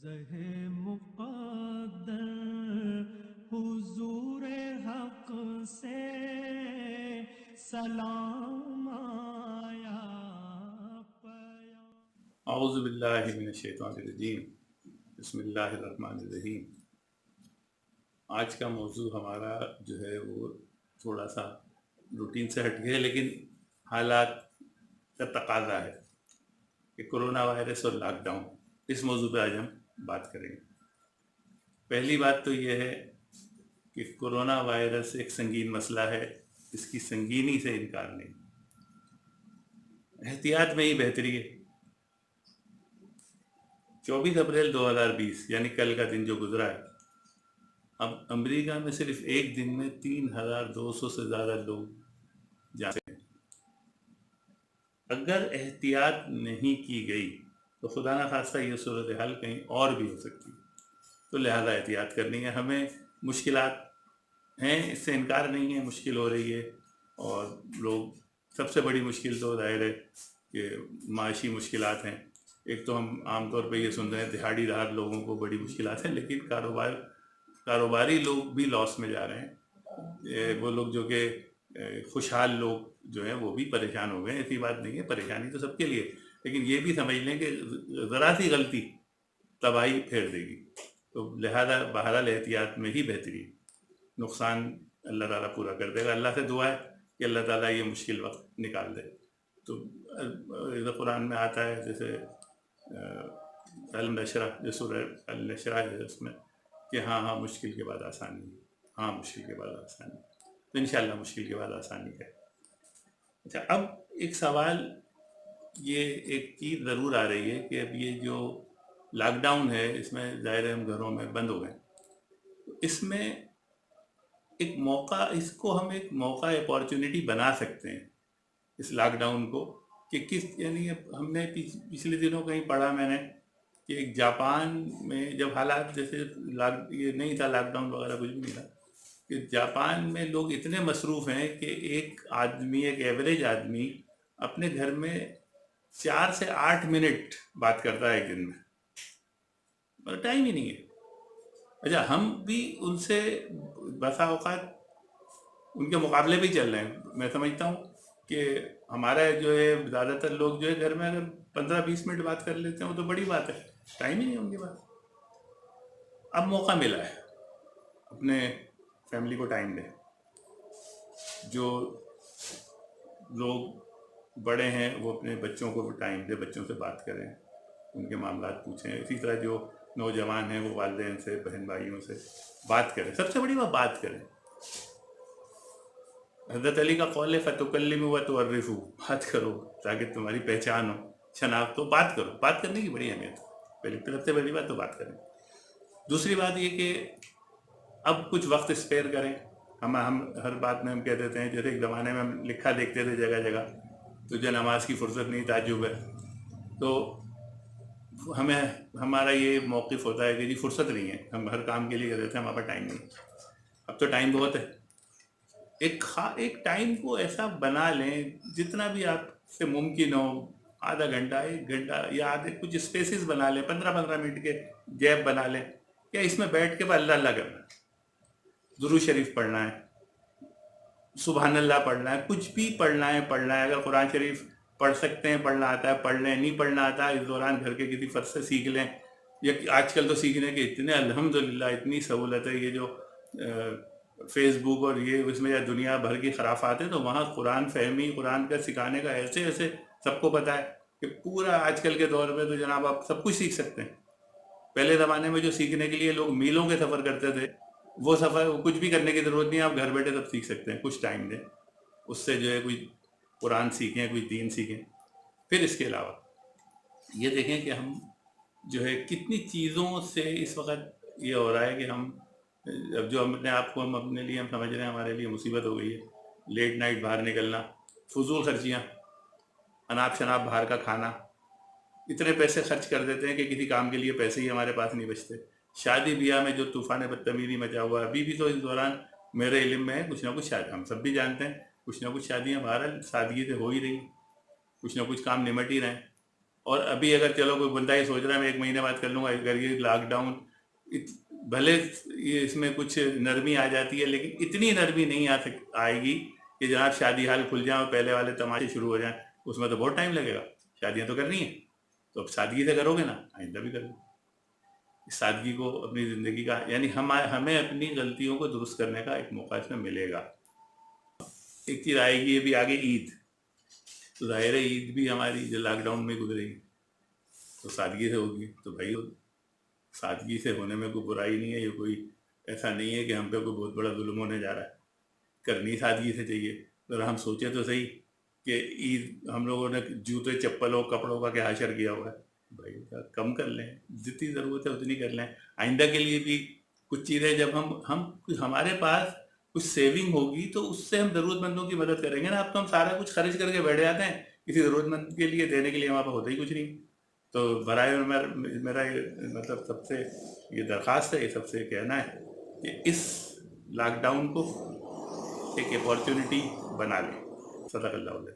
زہ مقدر حضور حق سے سلام آیا پیام۔ اعوذ باللہ من الشیطان الرجیم، بسم اللہ الرحمن الرحیم۔ آج کا موضوع ہمارا جو ہے وہ تھوڑا سا روٹین سے ہٹ گیا، لیکن حالات کا تقاضا ہے کہ کرونا وائرس اور لاک ڈاؤن، اس موضوع پہ آج ہم بات کریں گے۔ پہلی بات تو یہ ہے کہ کرونا وائرس ایک سنگین مسئلہ ہے، اس کی سنگینی سے انکار نہیں، احتیاط میں ہی بہتری ہے۔ 24 اپریل 2020 یعنی کل کا دن جو گزرا ہے، اب امریکہ میں صرف ایک دن میں 3200 سے زیادہ لوگ جاتے ہیں۔ اگر احتیاط نہیں کی گئی تو خدا نخواستہ یہ صورتحال کہیں اور بھی ہو سکتی ہے، تو لہذا احتیاط کرنی ہے ہمیں۔ مشکلات ہیں، اس سے انکار نہیں ہے، مشکل ہو رہی ہے، اور لوگ سب سے بڑی مشکل تو ظاہر ہے کہ معاشی مشکلات ہیں۔ ایک تو ہم عام طور پہ یہ سن رہے ہیں دہاڑی دار لوگوں کو بڑی مشکلات ہیں، لیکن کاروباری لوگ بھی لاس میں جا رہے ہیں۔ وہ لوگ جو کہ خوشحال لوگ جو ہیں وہ بھی پریشان ہو گئے، ایسی بات نہیں ہے، پریشانی تو سب کے لیے، لیکن یہ بھی سمجھ لیں کہ ذرا سی غلطی تباہی پھیر دے گی، تو لہذا بہرحال احتیاط میں ہی بہتری ہے۔ نقصان اللہ تعالیٰ پورا کر دے گا۔ اللہ سے دعا ہے کہ اللہ تعالیٰ یہ مشکل وقت نکال دے۔ تو قرآن میں آتا ہے جیسے النشرہ، جو سورہ النشرہ ہے اس میں، کہ ہاں مشکل کے بعد آسانی ہے، ہاں مشکل کے بعد آسانی، تو انشاءاللہ مشکل کے بعد آسانی ہے۔ اچھا، اب ایک سوال، یہ ایک چیز ضرور آ رہی ہے کہ اب یہ جو لاک ڈاؤن ہے، اس میں ظاہر ہے ہم گھروں میں بند ہو گئے، اس میں ایک موقع، اس کو ہم ایک موقع اپارچونٹی بنا سکتے ہیں اس لاک ڈاؤن کو، کہ یعنی ہم نے پچھلے دنوں کہیں پڑھا میں نے کہ ایک جاپان میں جب حالات جیسے یہ نہیں تھا، لاک ڈاؤن وغیرہ کچھ بھی نہیں تھا، کہ جاپان میں لوگ اتنے مصروف ہیں کہ ایک ایوریج آدمی اپنے گھر میں 4 سے 8 منٹ بات کرتا ہے ایک دن میں، اور ٹائم ہی نہیں ہے۔ اچھا، ہم بھی ان سے بسا اوقات ان کے مقابلے بھی چل رہے ہیں۔ میں سمجھتا ہوں کہ ہمارا جو ہے زیادہ تر لوگ جو ہے گھر میں اگر 15-20 منٹ بات کر لیتے ہیں وہ تو بڑی بات ہے، ٹائم ہی نہیں ہے ان کے پاس۔ اب موقع ملا ہے، اپنے فیملی کو ٹائم دیں۔ جو لوگ بڑے ہیں وہ اپنے بچوں کو ٹائم دیں، بچوں سے بات کریں، ان کے معاملات پوچھیں۔ اسی طرح جو نوجوان ہیں وہ والدین سے، بہن بھائیوں سے بات کریں، سب سے بڑی بات کریں۔ حضرت علی کا قول ہے فَتُكَلِّمُوا وَتُعَرِّفُوا، بات کرو تاکہ تمہاری پہچان ہو، شناخت ہو، بات کرو۔ بات کرنے کی بڑی اہمیت ہے، پہلے سب سے بڑی بات تو بات کریں۔ دوسری بات یہ کہ اب کچھ وقت اسپیئر کریں۔ ہم ہر بات میں ہم کہہ دیتے ہیں، جیسے ایک زمانے میں ہم لکھا دیکھتے تھے جگہ جگہ، تجھے نماز کی فرصت نہیں تعجب ہے، تو ہمارا یہ موقف ہوتا ہے کہ جی فرصت نہیں ہے، ہم ہر کام کے لیے کہہ دیتے ہیں ہمارا ٹائم نہیں۔ اب تو ٹائم بہت ہے، ایک ٹائم کو ایسا بنا لیں جتنا بھی آپ سے ممکن ہو، آدھا گھنٹہ، 1 گھنٹہ، یا کچھ اسپیسز بنا لیں، 15-15 منٹ کے گیپ بنا لیں، کہ اس میں بیٹھ کے اللہ اللہ کرنا ہے، درود شریف پڑھنا ہے، سبحان اللہ پڑھنا ہے، کچھ بھی پڑھنا ہے۔ اگر قرآن شریف پڑھ سکتے ہیں، پڑھنا آتا ہے پڑھ لیں، نہیں پڑھنا آتا ہے اس دوران گھر کے کسی فرد سے سیکھ لیں۔ یا آج کل تو سیکھنے کے اتنے الحمدللہ اتنی سہولت ہے، یہ جو فیس بک اور یہ اس میں یا دنیا بھر کی خرافات ہیں، تو وہاں قرآن فہمی، قرآن کا سکھانے کا ایسے سب کو پتہ ہے کہ پورا آج کل کے دور میں تو جناب آپ سب کچھ سیکھ سکتے ہیں۔ پہلے زمانے میں جو سیکھنے کے لیے لوگ میلوں کے سفر کرتے تھے، وہ سفر کچھ بھی کرنے کی ضرورت نہیں ہے، آپ گھر بیٹھے سب سیکھ سکتے ہیں، کچھ ٹائم دیں، اس سے جو ہے کوئی قرآن سیکھیں، کوئی دین سیکھیں۔ پھر اس کے علاوہ یہ دیکھیں کہ ہم جو ہے کتنی چیزوں سے اس وقت یہ ہو رہا ہے کہ ہم اب جو اپنے آپ کو ہم اپنے لیے ہم سمجھ رہے ہیں ہمارے لیے مصیبت ہو گئی ہے، لیٹ نائٹ باہر نکلنا، فضول خرچیاں، اناپ شناپ باہر کا کھانا، اتنے پیسے خرچ کر دیتے ہیں کہ کسی کام کے لیے پیسے ہی ہمارے پاس نہیں بچتے۔ شادی بیاہ میں جو طوفان بدتمیزی مچا ہوا ہے، ابھی بھی تو اس دوران میرے علم میں ہے کچھ نہ کچھ شادی، ہم سب بھی جانتے ہیں کچھ نہ کچھ شادیاں بہرحال سادگی سے ہو ہی رہی ہیں، کچھ نہ کچھ کام نمٹ ہی رہے ہیں۔ اور ابھی اگر چلو کوئی بندہ یہ سوچ رہا ہے میں 1 مہینے بعد کر لوں گا، اگر یہ لاک ڈاؤن بھلے یہ اس میں کچھ نرمی آ جاتی ہے لیکن اتنی نرمی نہیں آئے گی کہ جناب شادی حال کھل جائیں اور پہلے والے تماشے شروع ہو جائیں، اس میں تو بہت ٹائم لگے گا، شادیاں تو کرنی ہیں، تو اب سادگی سے کرو گے نا، آئندہ بھی کرو گے، سادگی کو اپنی زندگی کا، یعنی ہمیں اپنی غلطیوں کو درست کرنے کا ایک موقع اس میں ملے گا۔ ایک چیز آئے گی، یہ بھی آگے عید، تو ظاہر ہے عید بھی ہماری جو لاک ڈاؤن میں گزرے گی تو سادگی سے ہوگی، تو بھائی سادگی سے ہونے میں کوئی برائی نہیں ہے، یہ کوئی ایسا نہیں ہے کہ ہم پہ کوئی بہت بڑا ظلم ہونے جا رہا ہے، کرنی سادگی سے چاہیے۔ اگر ہم سوچیں تو صحیح کہ عید ہم لوگوں نے جوتے چپلوں کپڑوں کا کیا حشر کیا ہوا ہے، بھائی کم کر لیں، جتنی ضرورت ہے اتنی کر لیں، آئندہ کے لیے بھی کچھ چیزیں جب ہمارے پاس کچھ سیونگ ہوگی تو اس سے ہم ضرورت مندوں کی مدد کریں گے نا۔ اب تو ہم سارا کچھ خرچ کر کے بیٹھ جاتے ہیں، کسی ضرورت مند کے لیے دینے کے لیے ہمارے پاس ہوتا ہی کچھ نہیں۔ تو برائے میرا یہ مطلب سب سے یہ درخواست ہے، یہ سب سے کہنا ہے کہ اس لاک ڈاؤن کو ایک اپارچونٹی بنا لیں۔ صدق اللہ علیہ۔